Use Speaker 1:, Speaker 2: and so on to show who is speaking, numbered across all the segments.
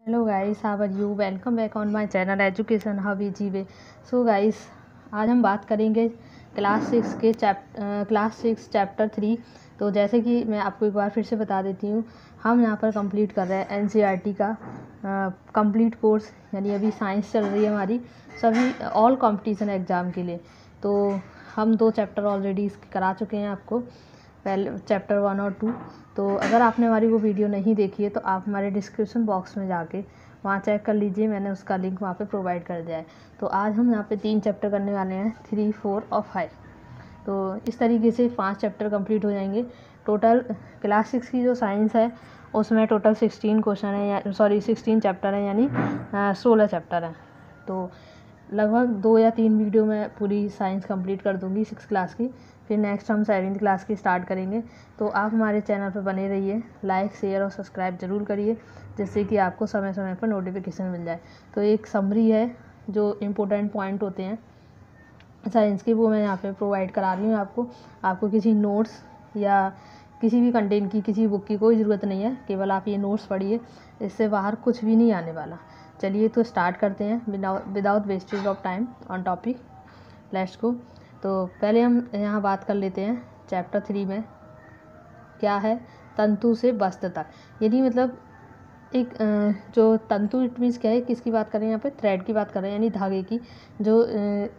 Speaker 1: Hello guys, how are you? Welcome back on my channel education hub वे। So guys, आज हम बात करेंगे क्लास 6 चैप्टर 3। तो जैसे कि मैं आपको एक बार फिर से बता देती हूँ, हम यहाँ पर कंप्लीट कर रहे हैं एनसीईआरटी का कंप्लीट कोर्स। यानी अभी साइंस चल रही है हमारी सभी ऑल कंपटीशन एग्ज़ाम के लिए। तो हम 2 चैप्टर ऑलरेडी इसके करा चुके हैं आपको, पहले चैप्टर 1 और 2। तो अगर आपने हमारी वो वीडियो नहीं देखी है तो आप हमारे डिस्क्रिप्शन बॉक्स में जाके वहाँ चेक कर लीजिए, मैंने उसका लिंक वहाँ पे प्रोवाइड कर दिया है। तो आज हम यहाँ पे 3 चैप्टर करने वाले हैं, 3, 4 और 5। तो इस तरीके से 5 चैप्टर कंप्लीट हो जाएंगे। टोटल क्लास 6 की जो साइंस है उसमें टोटल 16 क्वेश्चन है, या 16 चैप्टर हैं, यानी 16 चैप्टर हैं। तो लगभग 2 या 3 वीडियो में पूरी साइंस कंप्लीट कर दूंगी 6 क्लास की। फिर नेक्स्ट हम 7th क्लास की स्टार्ट करेंगे। तो आप हमारे चैनल पर बने रहिए, लाइक शेयर और सब्सक्राइब ज़रूर करिए, जिससे कि आपको समय समय पर नोटिफिकेशन मिल जाए। तो एक समरी है, जो इम्पोर्टेंट पॉइंट होते हैं साइंस के, वो मैं यहाँ पे प्रोवाइड करा रही हूँ आपको किसी नोट्स या किसी भी कंटेंट की, किसी बुक की कोई ज़रूरत नहीं है। केवल आप ये नोट्स पढ़िए, इससे बाहर कुछ भी नहीं आने वाला। चलिए तो स्टार्ट करते हैं without wastage of time on topic. Let's go. तो पहले हम यहाँ बात कर लेते हैं चैप्टर 3 में क्या है, तंतु से वस्त्र तक। यदि मतलब एक जो तंतु, इट मीन्स क्या है, किसकी बात कर रहे हैं यहाँ पे? थ्रेड की बात कर रहे हैं, यानी धागे की, जो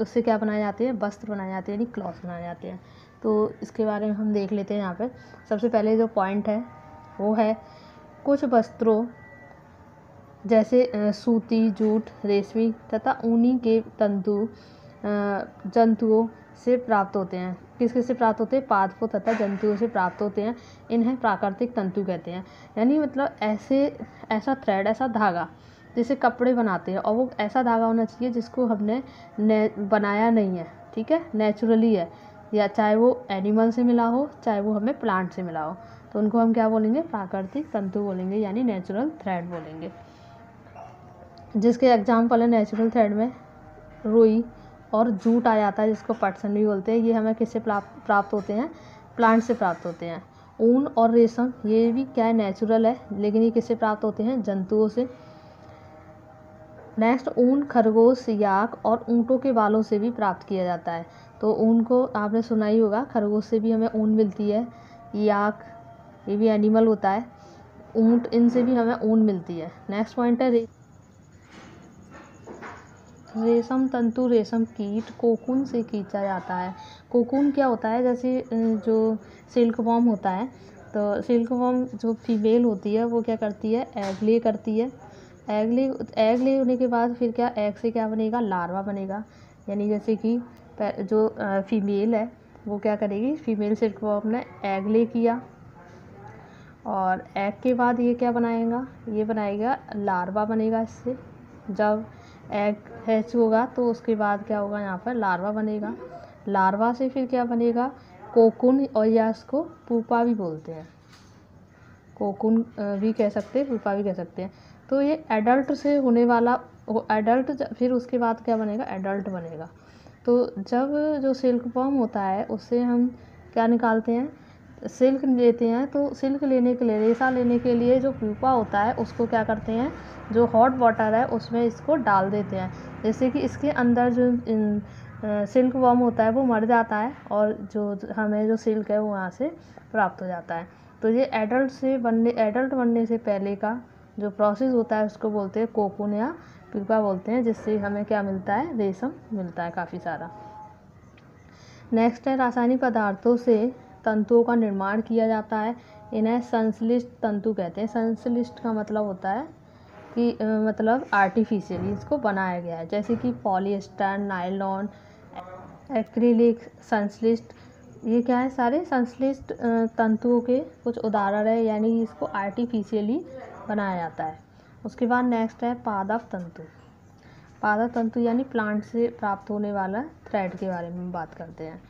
Speaker 1: उससे क्या बनाए जाते हैं? वस्त्र बनाए जाते हैं, यानी क्लॉथ बनाए जाते हैं। तो इसके बारे में हम देख लेते हैं यहाँ पे। सबसे पहले जो पॉइंट है वो है, कुछ वस्त्रों जैसे सूती, जूट, रेशमी तथा ऊनी के जंतुओं से प्राप्त होते हैं। किसके से प्राप्त होते हैं? पादपों तथा जंतुओं से प्राप्त होते हैं। इन्हें प्राकृतिक तंतु कहते हैं। यानी मतलब ऐसा थ्रेड, ऐसा धागा जिससे कपड़े बनाते हैं, और वो ऐसा धागा होना चाहिए जिसको हमने बनाया नहीं है, ठीक है, नेचुरली है, या चाहे वो एनिमल से मिला हो, चाहे वो हमें प्लांट से मिला हो, तो उनको हम क्या बोलेंगे? प्राकृतिक तंतु बोलेंगे, यानी नेचुरल थ्रेड बोलेंगे। जिसके एग्जाम्पल है नेचुरल थ्रेड में रुई और जूट आ जाता है, जिसको पटसन भी बोलते हैं। ये हमें किससे प्राप्त होते हैं? प्लांट से प्राप्त होते हैं। ऊन और रेशम, ये भी क्या है? नेचुरल है, लेकिन ये किससे प्राप्त होते हैं? जंतुओं से। नेक्स्ट, ऊन खरगोश, याक और ऊँटों के बालों से भी प्राप्त किया जाता है। तो ऊन को आपने सुना ही होगा, खरगोश से भी हमें ऊन मिलती है, याक ये भी एनिमल होता है, ऊँट, इनसे भी हमें ऊन मिलती है। नेक्स्ट पॉइंट है रेशम तंतु। रेशम कीट कोकून से खींचा जाता है। कोकून क्या होता है? जैसे जो सिल्क वॉर्म होता है, तो सिल्क वॉर्म जो फीमेल होती है वो क्या करती है? एग ले करती है। एग ले होने के बाद फिर क्या, एग से क्या बनेगा? लार्वा बनेगा। यानी जैसे कि जो फीमेल है वो क्या करेगी? फीमेल सिल्क वॉर्म ने एग ले किया, और एग के बाद ये क्या बनाएगा? ये बनाएगा लार्वा बनेगा इससे। जब एग हैच होगा तो उसके बाद क्या होगा? यहाँ पर लार्वा बनेगा। लार्वा से फिर क्या बनेगा? कोकून, और या इसको पुपा भी बोलते हैं। कोकून भी कह सकते हैं, पुपा भी कह सकते हैं। तो ये एडल्ट से होने वाला एडल्ट, फिर उसके बाद क्या बनेगा? एडल्ट बनेगा। तो जब जो सिल्क वॉर्म होता है उससे हम क्या निकालते हैं? सिल्क लेते हैं। तो सिल्क लेने के लिए, रेशा लेने के लिए जो प्यूपा होता है उसको क्या करते हैं? जो हॉट वाटर है उसमें इसको डाल देते हैं, जैसे कि इसके अंदर जो सिल्क वॉर्म होता है वो मर जाता है, और जो हमें जो सिल्क है वो वहाँ से प्राप्त हो जाता है। तो ये एडल्ट बनने से पहले का जो प्रोसेस होता है उसको बोलते हैं कोकून या प्यूपा बोलते हैं, जिससे हमें क्या मिलता है? रेशम मिलता है काफ़ी सारा। नेक्स्ट है, रासायनिक पदार्थों से तंतुओं का निर्माण किया जाता है। इन्हें संश्लिष्ट तंतु कहते हैं। संश्लिष्ट का मतलब होता है कि मतलब आर्टिफिशियली इसको बनाया गया है, जैसे कि पॉलिएस्टर, नायलॉन, एक्रिलिक, संश्लिष्ट, ये क्या है? सारे संश्लिष्ट तंतुओं के कुछ उदाहरण है, यानी इसको आर्टिफिशियली बनाया जाता है। उसके बाद नेक्स्ट है पादप तंतु। पादप तंतु यानी प्लांट से प्राप्त होने वाला थ्रेड के बारे में बात करते हैं।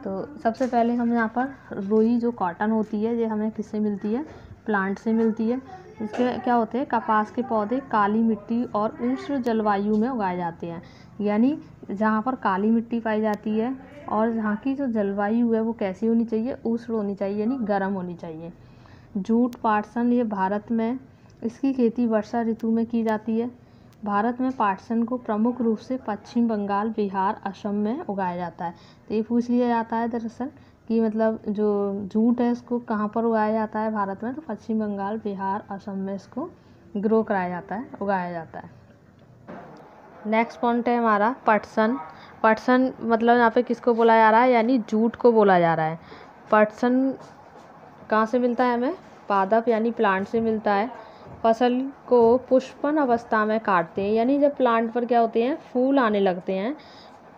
Speaker 1: तो सबसे पहले हम यहाँ पर रुई, जो कॉटन होती है, ये हमें किससे मिलती है? प्लांट से मिलती है। इसके क्या होते हैं? कपास के पौधे काली मिट्टी और उष्ण जलवायु में उगाए जाते हैं। यानी जहाँ पर काली मिट्टी पाई जाती है, और जहाँ की जो जलवायु है वो कैसी होनी चाहिए? उष्ण होनी चाहिए, यानी गर्म होनी चाहिए। जूट, पाटसन, ये भारत में इसकी खेती वर्षा ऋतु में की जाती है। भारत में पटसन को प्रमुख रूप से पश्चिम बंगाल, बिहार, असम में उगाया जाता है। तो ये पूछ लिया जाता है दरअसल कि मतलब जो जूट है इसको कहाँ पर उगाया जाता है भारत में, तो पश्चिम बंगाल, बिहार, असम में इसको ग्रो कराया जाता है, उगाया जाता है। नेक्स्ट पॉइंट है हमारा पटसन। पटसन मतलब यहाँ पे किसको बोला जा रहा है, यानी जूट को बोला जा रहा है। पटसन कहाँ से मिलता है हमें, पादप यानी प्लांट से मिलता है। फसल को पुष्पन अवस्था में काटते हैं, यानी जब प्लांट पर क्या होते हैं, फूल आने लगते हैं,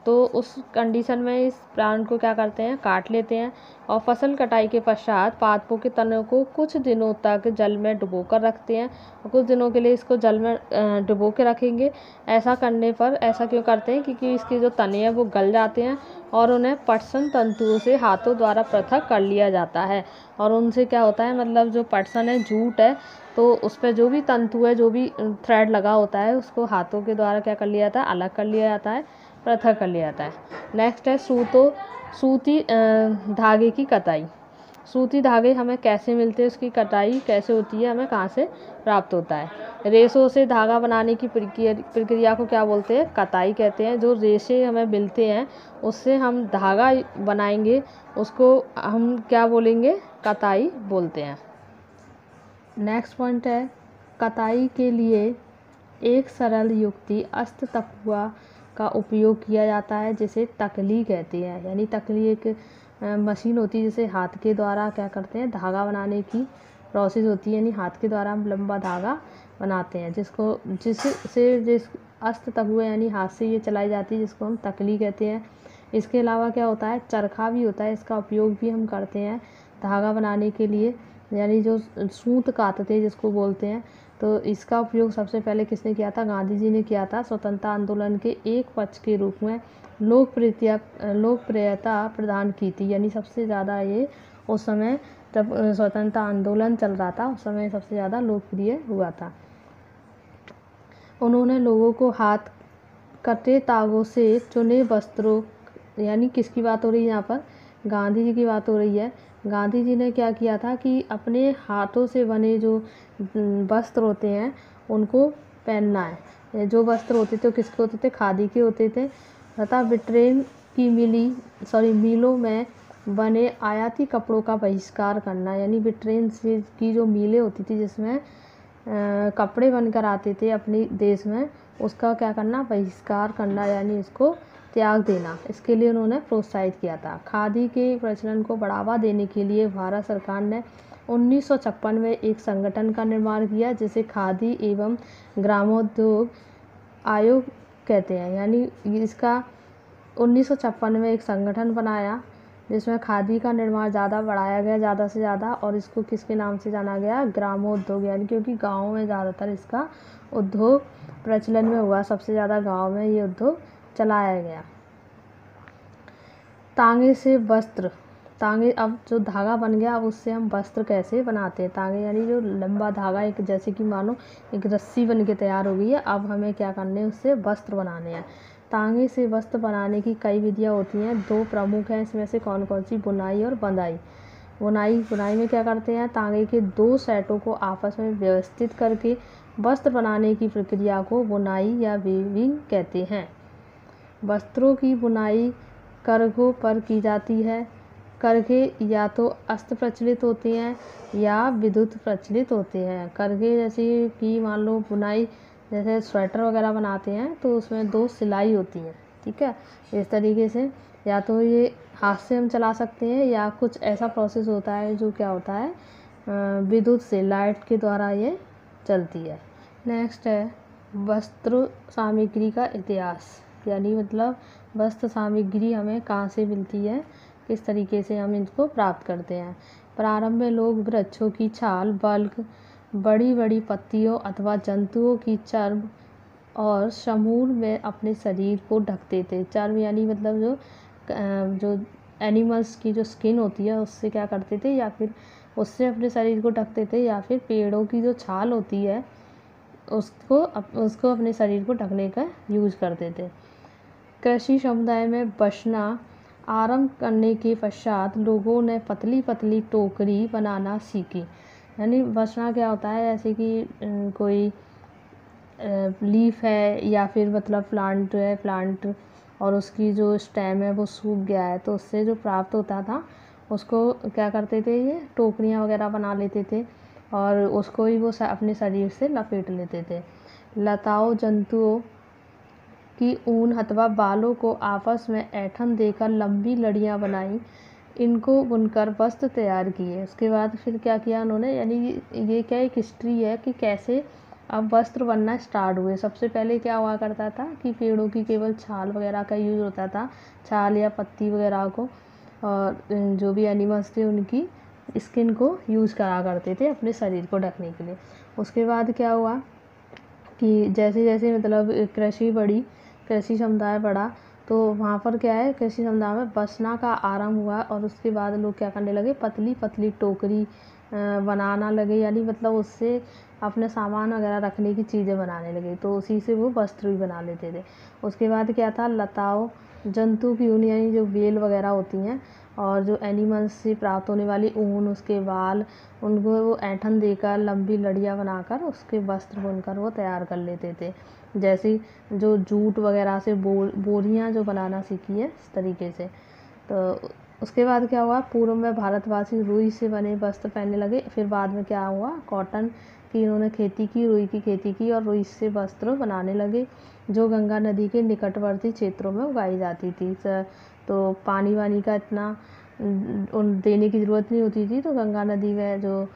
Speaker 1: तो उस कंडीशन में इस प्लांट को क्या करते हैं, काट लेते हैं। और फसल कटाई के पश्चात पादपों के तनों को कुछ दिनों तक जल में डुबो कर रखते हैं, और कुछ दिनों के लिए इसको जल में डुबो के रखेंगे। ऐसा करने पर ऐसा क्यों करते हैं, क्योंकि इसके जो तने हैं वो गल जाते हैं और उन्हें पटसन तंतुओं से हाथों द्वारा पृथक कर लिया जाता है। और उनसे क्या होता है, मतलब जो पटसन है, जूट है, तो उस पर जो भी तंतु है, जो भी थ्रेड लगा होता है, उसको हाथों के द्वारा क्या कर लिया जाता है, अलग कर लिया जाता है, पृथक कर लिया जाता है। नेक्स्ट है सूती धागे की कताई। सूती धागे हमें कैसे मिलते हैं, उसकी कटाई कैसे होती है, हमें कहाँ से प्राप्त होता है। रेशों से धागा बनाने की प्रक्रिया को क्या बोलते हैं, कताई कहते हैं। जो रेशे हमें मिलते हैं उससे हम धागा बनाएंगे, उसको हम क्या बोलेंगे, कताई बोलते हैं। नेक्स्ट पॉइंट है कताई के लिए एक सरल युक्ति अस्ततपुआ का उपयोग किया जाता है, जिसे तकली कहते हैं। यानी तकली एक मशीन होती है जिसे हाथ के द्वारा क्या करते हैं, धागा बनाने की प्रोसेस होती है, यानी हाथ के द्वारा हम लंबा धागा बनाते हैं, जिस अस्ततपुआ यानी हाथ से ये चलाई जाती है, जिसको हम तकली कहते हैं। इसके अलावा क्या होता है, चरखा भी होता है, इसका उपयोग भी हम करते हैं धागा बनाने के लिए, यानी जो सूत कातते जिसको बोलते हैं। तो इसका उपयोग सबसे पहले किसने किया था, गांधी जी ने किया था। स्वतंत्रता आंदोलन के एक पक्ष के रूप में लोकप्रियता प्रदान की थी, यानी सबसे ज़्यादा ये उस समय जब स्वतंत्रता आंदोलन चल रहा था, उस समय सबसे ज़्यादा लोकप्रिय हुआ था। उन्होंने लोगों को हाथ कटे तागों से चुने वस्त्रों, यानी किसकी बात हो रही है यहाँ पर, गांधी जी की बात हो रही है। गांधी जी ने क्या किया था कि अपने हाथों से बने जो वस्त्र होते हैं उनको पहनना है। जो वस्त्र होते थे किसके होते थे, खादी के होते थे, तथा ब्रिटेन की मिलों में बने आयाती कपड़ों का बहिष्कार करना। यानी ब्रिटेन से की जो मिलें होती थी जिसमें कपड़े बनकर आते थे अपने देश में, उसका क्या करना, बहिष्कार करना, यानी इसको त्याग देना। इसके लिए उन्होंने प्रोत्साहित किया था। खादी के प्रचलन को बढ़ावा देने के लिए भारत सरकार ने 1956 में एक संगठन का निर्माण किया, जिसे खादी एवं ग्रामोद्योग आयोग कहते हैं। यानी इसका 1956 में एक संगठन बनाया जिसमें खादी का निर्माण ज़्यादा बढ़ाया गया, ज़्यादा से ज़्यादा, और इसको किसके नाम से जाना गया, ग्रामोद्योग। यानी क्योंकि गाँव में ज़्यादातर इसका उद्योग प्रचलन में हुआ, सबसे ज़्यादा गाँव में ये उद्योग चलाया गया। तांगे से वस्त्र, तांगे, अब जो धागा बन गया अब उससे हम वस्त्र कैसे बनाते हैं। तांगे यानी जो लंबा धागा, एक जैसे कि मानो एक रस्सी बन के तैयार हो गई है, अब हमें क्या करने हैं, उससे वस्त्र बनाने हैं। तांगे से वस्त्र बनाने की कई विधियाँ होती हैं, दो प्रमुख हैं इसमें से, कौन कौन सी, बुनाई और बंधाई। बुनाई में क्या करते हैं, तांगे के दो सेटों को आपस में व्यवस्थित करके वस्त्र बनाने की प्रक्रिया को बुनाई या वीविंग कहते हैं। वस्त्रों की बुनाई करघों पर की जाती है। करघे या तो अस्त प्रचलित होते हैं या विद्युत प्रचलित होते हैं। करघे जैसे कि मान लो बुनाई, जैसे स्वेटर वगैरह बनाते हैं तो उसमें दो सिलाई होती है, ठीक है, इस तरीके से। या तो ये हाथ से हम चला सकते हैं या कुछ ऐसा प्रोसेस होता है जो क्या होता है, विद्युत से, लाइट के द्वारा ये चलती है। नेक्स्ट है वस्त्र सामग्री का इतिहास, यानी मतलब वस्त्र सामग्री हमें कहाँ से मिलती है, किस तरीके से हम इनको प्राप्त करते हैं। प्रारंभ में लोग वृक्षों की छाल, बल्क, बड़ी बड़ी पत्तियों अथवा जंतुओं की चर्म और समूल में अपने शरीर को ढकते थे। चर्म यानी मतलब जो एनिमल्स की जो स्किन होती है उससे क्या करते थे, या फिर उससे अपने शरीर को ढकते थे, या फिर पेड़ों की जो छाल होती है उसको अपने शरीर को ढकने का यूज करते थे। कृषि समुदाय में बसना आरंभ करने के पश्चात लोगों ने पतली पतली टोकरी बनाना सीखी। यानी बसना क्या होता है, जैसे कि कोई लीफ है या फिर मतलब प्लांट है, प्लांट और उसकी जो स्टेम है वो सूख गया है, तो उससे जो प्राप्त होता था उसको क्या करते थे, ये टोकरियाँ वगैरह बना लेते थे और उसको ही वो अपने शरीर से लपेट लेते थे। लताओं जंतुओं की ऊन अथवा बालों को आपस में ऐंठन देकर लंबी लड़ियाँ बनाई, इनको बुनकर वस्त्र तैयार किए। उसके बाद फिर क्या किया उन्होंने, यानी ये क्या एक हिस्ट्री है कि कैसे अब वस्त्र बनना स्टार्ट हुए। सबसे पहले क्या हुआ करता था कि पेड़ों की केवल छाल वगैरह का यूज़ होता था, छाल या पत्ती वगैरह को, और जो भी एनिमल्स थे उनकी स्किन को यूज़ करा करते थे अपने शरीर को ढकने के लिए। उसके बाद क्या हुआ कि जैसे जैसे मतलब कृषि बढ़ी, कृषि समुदाय बढ़ा, तो वहाँ पर क्या है, कृषि समुदाय में बसना का आरंभ हुआ और उसके बाद लोग क्या करने लगे, पतली पतली टोकरी बनाना लगे, यानी मतलब उससे अपने सामान वगैरह रखने की चीज़ें बनाने लगे, तो उसी से वो वस्त्र भी बना लेते थे। उसके बाद क्या था, लताओं जंतु की ऊन, यानी जो बेल वगैरह होती हैं और जो एनिमल्स से प्राप्त होने वाली ऊन, उसके बाल, उनको वो ऐंठन देकर लंबी लड़ियाँ बनाकर उसके वस्त्र बुनकर वो तैयार कर लेते थे। जैसे जो जूट वगैरह से बोरियाँ जो बनाना सीखी है इस तरीके से। तो उसके बाद क्या हुआ, पूर्व में भारतवासी रुई से बने वस्त्र पहनने लगे। फिर बाद में क्या हुआ, कॉटन की इन्होंने खेती की, रुई की खेती की और रुई से वस्त्र बनाने लगे, जो गंगा नदी के निकटवर्ती क्षेत्रों में उगाई जाती थी। तो पानी वानी का इतना देने की ज़रूरत नहीं होती थी, तो गंगा नदी में जो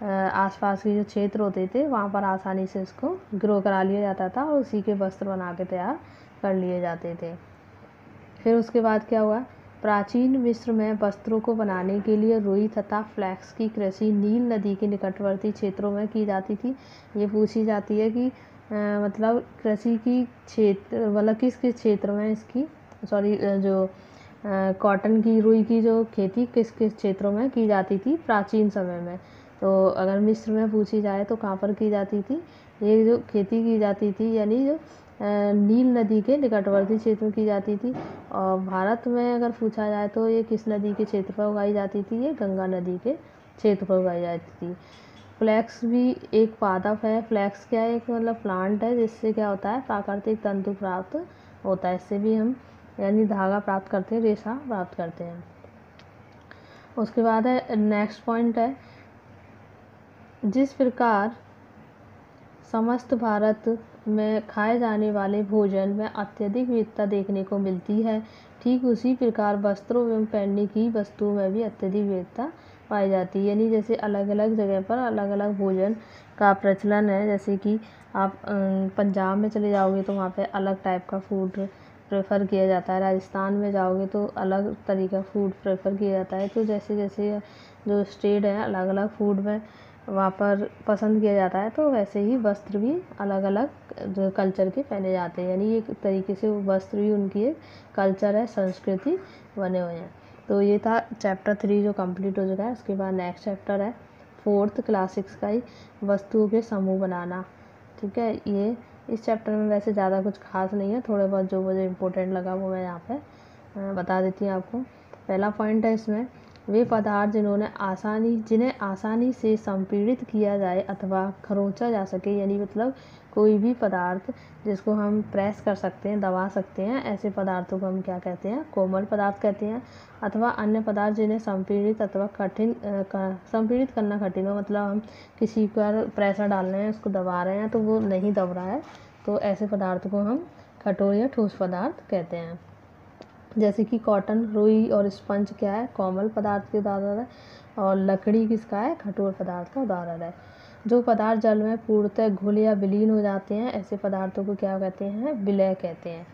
Speaker 1: आसपास के जो क्षेत्र होते थे वहाँ पर आसानी से उसको ग्रो करा लिया जाता था और उसी के वस्त्र बना के तैयार कर लिए जाते थे। फिर उसके बाद क्या हुआ, प्राचीन मिस्र में वस्त्रों को बनाने के लिए रुई तथा फ्लैक्स की कृषि नील नदी के निकटवर्ती क्षेत्रों में की जाती थी। ये पूछी जाती है कि मतलब कृषि की क्षेत्र मतलब किस किस क्षेत्र में इसकी जो कॉटन की, रुई की जो खेती किस किस क्षेत्रों में की जाती थी प्राचीन समय में। तो अगर मिस्र में पूछी जाए तो कहाँ पर की जाती थी, ये जो खेती की जाती थी, यानी जो नील नदी के निकटवर्ती क्षेत्र में की जाती थी। और भारत में अगर पूछा जाए तो ये किस नदी के क्षेत्र पर उगाई जाती थी, ये गंगा नदी के क्षेत्र पर उगाई जाती थी। फ्लैक्स भी एक पादप है। फ्लैक्स क्या है, एक मतलब प्लांट है जिससे क्या होता है, प्राकृतिक तंतु प्राप्त होता है, इससे भी हम यानी धागा प्राप्त करते हैं, रेशा प्राप्त करते हैं। उसके बाद है नेक्स्ट पॉइंट है, जिस प्रकार समस्त भारत में खाए जाने वाले भोजन में अत्यधिक विविधता देखने को मिलती है, ठीक उसी प्रकार वस्त्रों एवं पहनने की वस्तुओं में भी अत्यधिक विविधता पाई जाती है। यानी जैसे अलग अलग जगह पर अलग अलग भोजन का प्रचलन है, जैसे कि आप पंजाब में चले जाओगे तो वहाँ पे अलग टाइप का फूड प्रेफर किया जाता है, राजस्थान में जाओगे तो अलग तरीका फूड प्रेफर किया जाता है। तो जैसे जैसे जो स्टेट है अलग अलग फूड में वहाँ पर पसंद किया जाता है, तो वैसे ही वस्त्र भी अलग अलग जो कल्चर के पहने जाते हैं, यानी एक तरीके से वस्त्र भी उनकी एक कल्चर है, संस्कृति बने हुए हैं। तो ये था चैप्टर 3 जो कंप्लीट हो चुका है। उसके बाद नेक्स्ट चैप्टर है 4th क्लास 6 का ही, वस्तुओं के समूह बनाना। ठीक है, ये इस चैप्टर में वैसे ज़्यादा कुछ खास नहीं है, थोड़े बहुत जो मुझे इम्पोर्टेंट लगा वो मैं यहाँ पे बता देती हूँ आपको। पहला पॉइंट है इसमें, वे पदार्थ जिन्हें आसानी से संपीड़ित किया जाए अथवा खरोंचा जा सके, यानी मतलब कोई भी पदार्थ जिसको हम प्रेस कर सकते हैं, दबा सकते हैं, ऐसे पदार्थों को हम क्या कहते हैं, कोमल पदार्थ कहते हैं। अथवा अन्य पदार्थ जिन्हें संपीड़ित अथवा संपीड़ित करना कठिन हो, मतलब हम किसी पर प्रेशर डाल रहे हैं, उसको दबा रहे हैं तो वो नहीं दब रहा है, तो ऐसे पदार्थ को हम कठोर या ठोस पदार्थ कहते हैं। जैसे कि कॉटन, रुई और स्पंज क्या है, कोमल पदार्थ के उदाहरण है, और लकड़ी किसका है, कठोर पदार्थ का उदाहरण है। जो पदार्थ जल में पूर्णतः घुल या विलीन हो जाते हैं, ऐसे पदार्थों को क्या कहते हैं, विलय कहते हैं।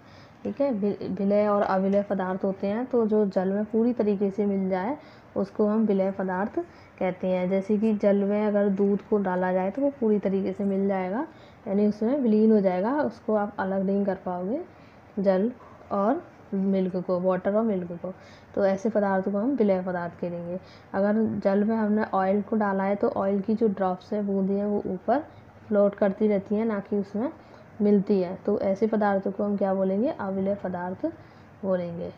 Speaker 1: ठीक है, विलय और अविलय पदार्थ होते हैं, तो जो जल में पूरी तरीके से मिल जाए उसको हम विलय पदार्थ कहते हैं। जैसे कि जल में अगर दूध को डाला जाए तो वो पूरी तरीके से मिल जाएगा, यानी उसमें विलीन हो जाएगा, उसको आप अलग नहीं कर पाओगे जल और मिल्क को, वाटर और मिल्क को, तो ऐसे पदार्थ को हम विलय पदार्थ कहेंगे। अगर जल में हमने ऑयल को डाला है तो ऑयल की जो ड्रॉप्स है, बूंदें हैं, वो ऊपर फ्लोट करती रहती हैं, ना कि उसमें मिलती है, तो ऐसे पदार्थों को हम क्या बोलेंगे, अविलय पदार्थ बोलेंगे।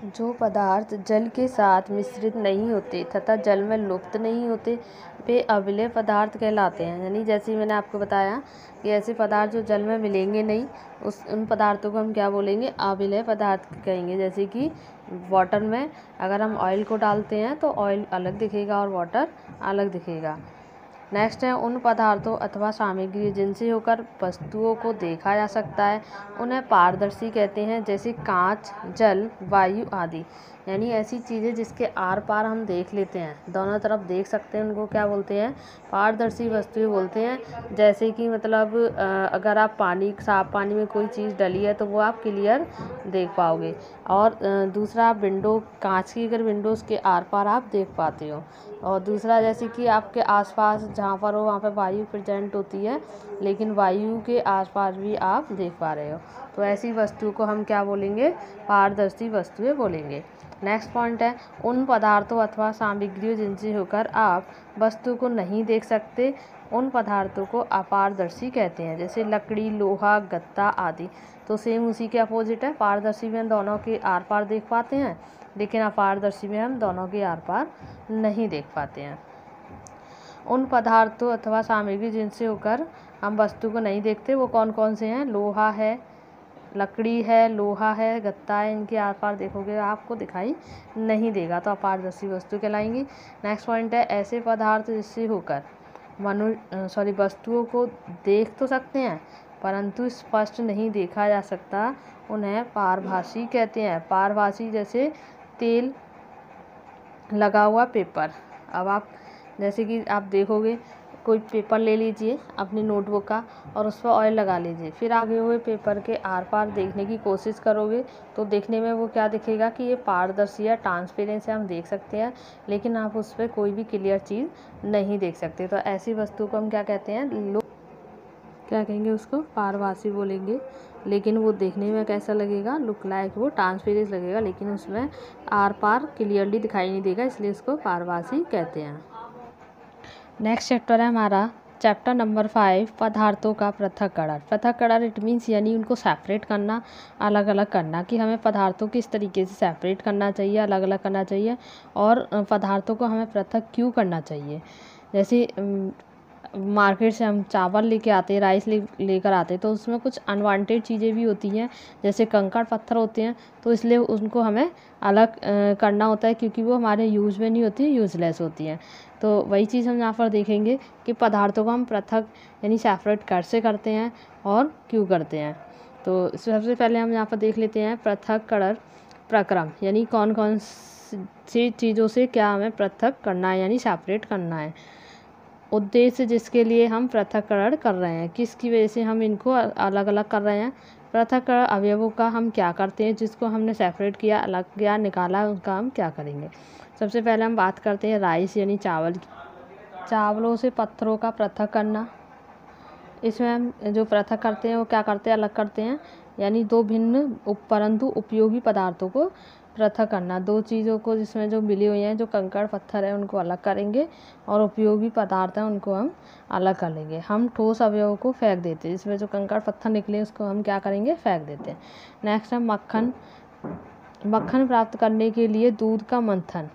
Speaker 2: जो पदार्थ जल के साथ मिश्रित नहीं होते तथा जल में लुप्त नहीं होते वे अविलेय पदार्थ कहलाते हैं। यानी जैसे मैंने आपको बताया कि ऐसे पदार्थ जो जल में मिलेंगे नहीं, उन पदार्थों को हम क्या बोलेंगे, अविलेय पदार्थ कहेंगे। जैसे कि वाटर में अगर हम ऑयल को डालते हैं तो ऑयल अलग दिखेगा और वाटर अलग दिखेगा। नेक्स्ट है उन पदार्थों अथवा सामग्री जिनसे होकर वस्तुओं को देखा जा सकता है उन्हें पारदर्शी कहते हैं, जैसे कांच, जल, वायु आदि। यानी ऐसी चीज़ें जिसके आर पार हम देख लेते हैं, दोनों तरफ देख सकते हैं, उनको क्या बोलते हैं, पारदर्शी वस्तुएं बोलते हैं। जैसे कि मतलब अगर आप साफ पानी में कोई चीज़ डली है तो वो आप क्लियर देख पाओगे। और दूसरा, विंडो, कांच की अगर विंडोज़ के आर पार आप देख पाते हो। और दूसरा, जैसे कि आपके आसपास जहाँ पर हो वहाँ पर वायु प्रेजेंट होती है, लेकिन वायु के आसपास भी आप देख पा रहे हो, तो ऐसी वस्तु को हम क्या बोलेंगे, पारदर्शी वस्तुएं बोलेंगे। नेक्स्ट पॉइंट है उन पदार्थों अथवा सामग्रियों जिनसे होकर आप वस्तु को नहीं देख सकते उन पदार्थों को अपारदर्शी कहते हैं, जैसे लकड़ी, लोहा, गत्ता आदि। तो सेम उसी के अपोजिट है। पारदर्शी में हम दोनों के आर पार देख पाते हैं, लेकिन अपारदर्शी में हम दोनों के आर पार नहीं देख पाते हैं। उन पदार्थों अथवा सामग्री जिनसे होकर हम वस्तु को नहीं देखते वो कौन कौन से हैं, लोहा है, लकड़ी है, लोहा है, गत्ता है। इनके आर पार देखोगे आपको दिखाई नहीं देगा, तो अपारदर्शी वस्तु कहलाएंगी। नेक्स्ट पॉइंट है ऐसे पदार्थ जिससे होकर वस्तुओं को देख तो सकते हैं परंतु स्पष्ट नहीं देखा जा सकता, उन्हें पारभासी कहते हैं। पारभासी जैसे तेल लगा हुआ पेपर। अब आप जैसे कि आप देखोगे, कोई पेपर ले लीजिए अपनी नोटबुक का और उस पर ऑयल लगा लीजिए, फिर आगे हुए पेपर के आर पार देखने की कोशिश करोगे तो देखने में वो क्या दिखेगा कि ये पारदर्शी है, ट्रांसपेरेंट है, हम देख सकते हैं, लेकिन आप उस पर कोई भी क्लियर चीज़ नहीं देख सकते। तो ऐसी वस्तु को हम क्या कहते हैं, क्या कहेंगे, उसको पारभासी बोलेंगे। लेकिन वो देखने में कैसा लगेगा, लुक लाइक वो ट्रांसपेरेंट लगेगा, लेकिन उसमें आर पार क्लियरली दिखाई नहीं देगा, इसलिए इसको पारभासी कहते हैं। नेक्स्ट चैप्टर है हमारा चैप्टर नंबर 5, पदार्थों का पृथक्करण। पृथक्करण इट मीन्स यानी उनको सेपरेट करना, अलग अलग करना, कि हमें पदार्थों किस तरीके से सेपरेट करना चाहिए, अलग अलग करना चाहिए, और पदार्थों को हमें पृथक क्यों करना चाहिए। जैसे मार्केट से हम चावल लेके आते हैं, राइस लेकर आते हैं, तो उसमें कुछ अनवांटेड चीज़ें भी होती हैं, जैसे कंकड़ पत्थर होते हैं, तो इसलिए उनको हमें अलग करना होता है, क्योंकि वो हमारे यूज़ में नहीं होती, यूज़लेस होती हैं। तो वही चीज़ हम यहाँ पर देखेंगे कि पदार्थों को हम पृथक यानी सेपरेट कैसे करते हैं और क्यों करते हैं। तो सबसे पहले हम यहाँ पर देख लेते हैं पृथक्करण प्रक्रम, यानी कौन कौन सी चीज़ों से क्या हमें पृथक करना है, यानी सेपरेट करना है। उद्देश्य जिसके लिए हम पृथक्करण कर रहे हैं, किसकी वजह से हम इनको अलग अलग कर रहे हैं। पृथक्करण अवयवों का हम क्या करते हैं, जिसको हमने सेपरेट किया, अलग किया, निकाला, उनका हम क्या करेंगे। सबसे पहले हम बात करते हैं राइस यानी चावल। चावलों से पत्थरों का पृथक करना। इसमें हम जो पृथक करते हैं वो क्या करते हैं, अलग करते हैं, यानी दो भिन्न परंतु उपयोगी पदार्थों को पृथक करना। दो चीज़ों को जिसमें जो मिली हुई हैं, जो कंकड़ पत्थर है उनको अलग करेंगे और उपयोगी पदार्थ हैं उनको हम अलग कर लेंगे। हम ठोस अवयवों को फेंक देते हैं, इसमें जो कंकड़ पत्थर निकले उसको हम क्या करेंगे, फेंक देते हैं। नेक्स्ट है मक्खन प्राप्त करने के लिए दूध का मंथन।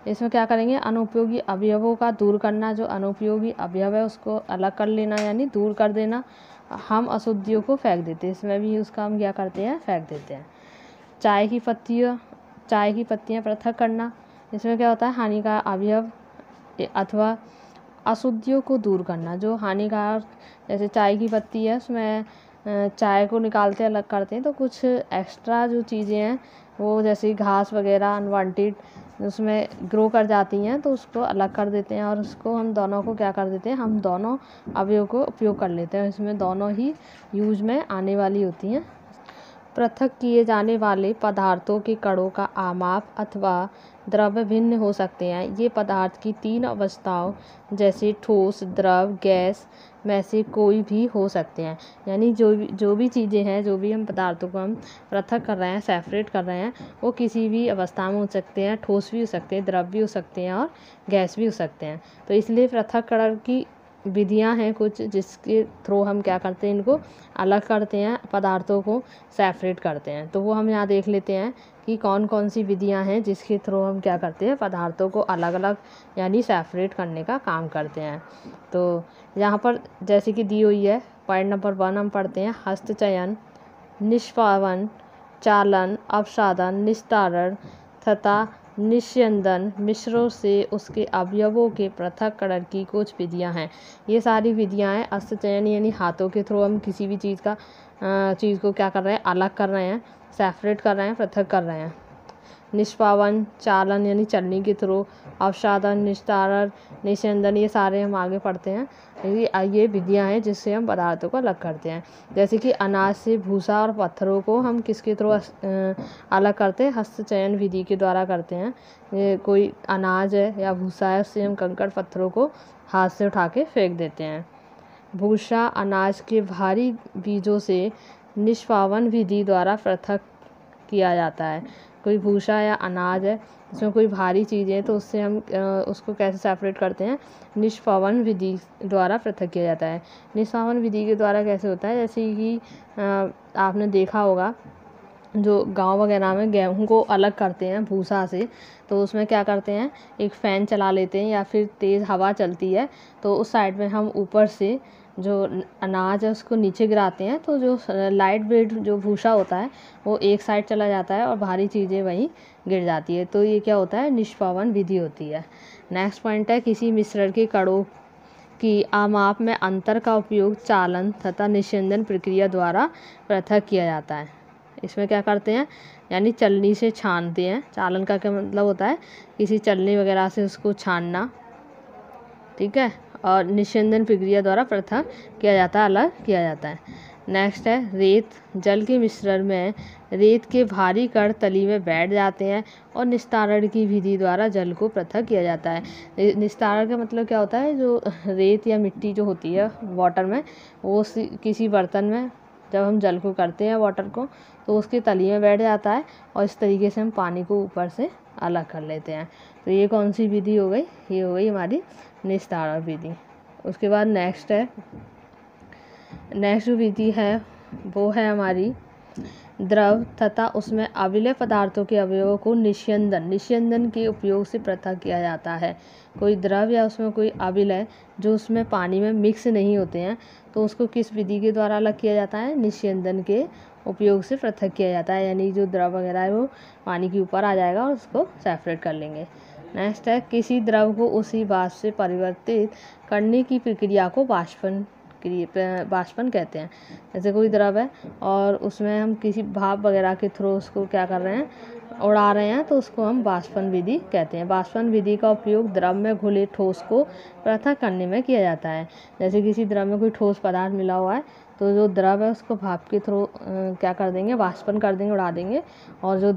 Speaker 2: इसमें क्या करेंगे, अनुपयोगी अवयवों का दूर करना, जो अनुपयोगी अवयव है उसको अलग कर लेना यानी दूर कर देना। हम अशुद्धियों को फेंक देते हैं, इसमें भी उसका हम क्या करते हैं, फेंक देते हैं। चाय की पत्तियाँ पृथक करना। इसमें क्या होता है, हानिकारक अवयव अथवा अशुद्धियों को दूर करना। जो हानिकारक, जैसे चाय की पत्ती है उसमें चाय को निकालते अलग करते हैं, तो कुछ एक्स्ट्रा जो चीज़ें हैं वो जैसे घास वगैरह अनवांटेड उसमें ग्रो कर जाती हैं, तो उसको अलग कर देते हैं और उसको हम दोनों को क्या कर देते हैं, हम दोनों अवयव को उपयोग कर लेते हैं। इसमें दोनों ही यूज में आने वाली होती हैं। पृथक किए जाने वाले पदार्थों के कणों का आमाप अथवा द्रव्य भिन्न हो सकते हैं। ये पदार्थ की 3 अवस्थाओं जैसे ठोस, द्रव, गैस में से कोई भी हो सकते हैं। यानी जो भी चीज़ें हैं, जो भी हम पदार्थों को हम पृथक कर रहे हैं, सेपरेट कर रहे हैं, वो किसी भी अवस्था में हो सकते हैं। ठोस भी हो सकते हैं, द्रव भी हो सकते हैं और गैस भी हो सकते हैं। तो इसलिए पृथक्करण की विधियां हैं कुछ जिसके थ्रू हम क्या करते हैं, इनको अलग करते हैं, पदार्थों को सेपरेट करते हैं। तो वो हम यहाँ देख लेते हैं कि कौन कौन सी विधियां हैं जिसके थ्रू हम क्या करते हैं, पदार्थों को अलग अलग यानी सेपरेट करने का काम करते हैं। तो यहाँ पर जैसे कि दी हुई है, पॉइंट नंबर 1 हम पढ़ते हैं, हस्तचयन, निष्पावन, चालन, अपसादन, निस्तारण तथा निस्यंदन मिश्रों से उसके अवयवों के पृथक्करण की कुछ विधियां हैं। ये सारी विधियां हैं। हस्तचयन यानी हाथों के थ्रू हम किसी भी चीज़ को क्या कर रहे हैं, अलग कर रहे हैं, सेपरेट कर रहे हैं, पृथक कर रहे हैं। निष्पावन, चालन यानी चलने के थ्रू, अपसादन, निस्तारण, निस्यंदन, ये सारे हम आगे पढ़ते हैं। ये विधियां हैं जिससे हम पदार्थों को अलग करते हैं। जैसे कि अनाज से भूसा और पत्थरों को हम किसके थ्रू अलग करते हैं, हस्तचयन विधि के द्वारा करते हैं। कोई अनाज है या भूसा है, उससे हम कंकड़ पत्थरों को हाथ से उठा के फेंक देते हैं। भूसा अनाज के भारी बीजों से निष्पावन विधि द्वारा पृथक किया जाता है। कोई भूसा या अनाज है, इसमें कोई भारी चीज़ें हैं, तो उससे हम उसको कैसे सेपरेट करते हैं, निष्पावन विधि द्वारा पृथक किया जाता है। निष्पावन विधि के द्वारा कैसे होता है, जैसे कि आपने देखा होगा जो गांव वगैरह में गेहूं को अलग करते हैं भूसा से, तो उसमें क्या करते हैं, एक फ़ैन चला लेते हैं या फिर तेज़ हवा चलती है तो उस साइड में हम ऊपर से जो अनाज है उसको नीचे गिराते हैं, तो जो लाइट वेट जो भूसा होता है वो एक साइड चला जाता है और भारी चीज़ें वहीं गिर जाती है। तो ये क्या होता है, निष्पावन विधि होती है। नेक्स्ट पॉइंट है, किसी मिश्रण के कणों की आमाप में अंतर का उपयोग चालन तथा निस्यंदन प्रक्रिया द्वारा पृथक किया जाता है। इसमें क्या करते हैं, यानी चलनी से छानते हैं। चालन का क्या मतलब होता है, किसी चलनी वगैरह से उसको छानना, ठीक है। और निस्यंदन प्रक्रिया द्वारा पृथक किया जाता है, अलग किया जाता है। नेक्स्ट है, रेत जल के मिश्रण में रेत के भारी कण तली में बैठ जाते हैं और निस्तारण की विधि द्वारा जल को पृथक किया जाता है। निस्तारण का मतलब क्या होता है, जो रेत या मिट्टी जो होती है वाटर में, वो किसी बर्तन में जब हम जल को करते हैं वाटर को, तो उसके तली में बैठ जाता है और इस तरीके से हम पानी को ऊपर से अलग कर लेते हैं। तो ये कौन सी विधि हो गई, ये हो गई हमारी निस्तारण विधि। उसके बाद नेक्स्ट जो विधि है वो है हमारी द्रव तथा उसमें अविलय पदार्थों के अवयवों को निस्यंदन के उपयोग से पृथक किया जाता है। कोई द्रव या उसमें कोई अविलय जो उसमें पानी में मिक्स नहीं होते हैं, तो उसको किस विधि के द्वारा अलग किया जाता है, निस्यंदन के उपयोग से पृथक किया जाता है। यानी जो द्रव वगैरह है वो पानी के ऊपर आ जाएगा और उसको सेपरेट कर लेंगे। नेक्स्ट है, किसी द्रव को उसी वाष्प से परिवर्तित करने की प्रक्रिया को वाष्पन कहते हैं। जैसे कोई द्रव है और उसमें हम किसी भाप वगैरह के थ्रू उसको क्या कर रहे हैं, उड़ा रहे हैं, तो उसको हम वाष्पन विधि कहते हैं। वाष्पन विधि का उपयोग द्रव में घुले ठोस को पृथक करने में किया जाता है। जैसे किसी द्रव में कोई ठोस पदार्थ मिला हुआ है, तो जो द्रव है उसको भाप के थ्रू क्या कर देंगे, वाष्पन कर देंगे, उड़ा देंगे, और जो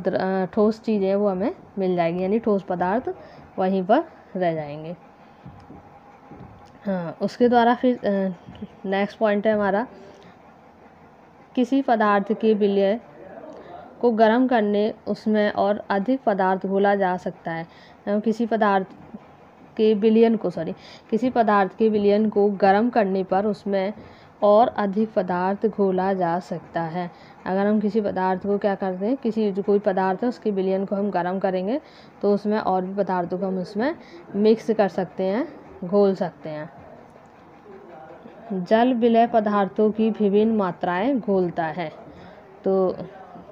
Speaker 2: ठोस चीज़ें हैं वो हमें मिल जाएगी, यानी ठोस पदार्थ वहीं पर रह जाएंगे। हाँ, उसके द्वारा फिर नेक्स्ट पॉइंट है हमारा, किसी पदार्थ के विलय को गर्म करने उसमें और अधिक पदार्थ घोला जा सकता है। किसी पदार्थ के विलयन को गर्म करने पर उसमें और अधिक पदार्थ घोला जा सकता है। अगर हम किसी पदार्थ को क्या करते हैं, कोई पदार्थ है उसके विलयन को हम गर्म करेंगे तो उसमें और भी पदार्थों को हम उसमें मिक्स कर सकते हैं, घोल सकते हैं। जल विलय पदार्थों की विभिन्न मात्राएं घोलता है। तो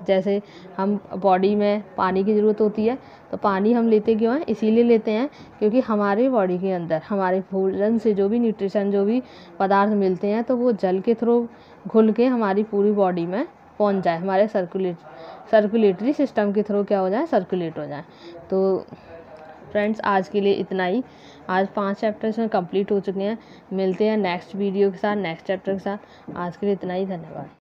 Speaker 2: जैसे हम बॉडी में पानी की ज़रूरत होती है, तो पानी हम लेते क्यों हैं, इसीलिए लेते हैं क्योंकि हमारे बॉडी के अंदर हमारे भोजन से जो भी न्यूट्रिशन, जो भी पदार्थ मिलते हैं, तो वो जल के थ्रू घुल के हमारी पूरी बॉडी में पहुंच जाए, हमारे सर्कुलेटरी सिस्टम के थ्रू क्या हो जाए, सर्कुलेट हो जाए। तो फ्रेंड्स, आज के लिए इतना ही। आज 5 चैप्टर्स में कंप्लीट हो चुके हैं। मिलते हैं नेक्स्ट वीडियो के साथ, नेक्स्ट चैप्टर के साथ। आज के लिए इतना ही, धन्यवाद।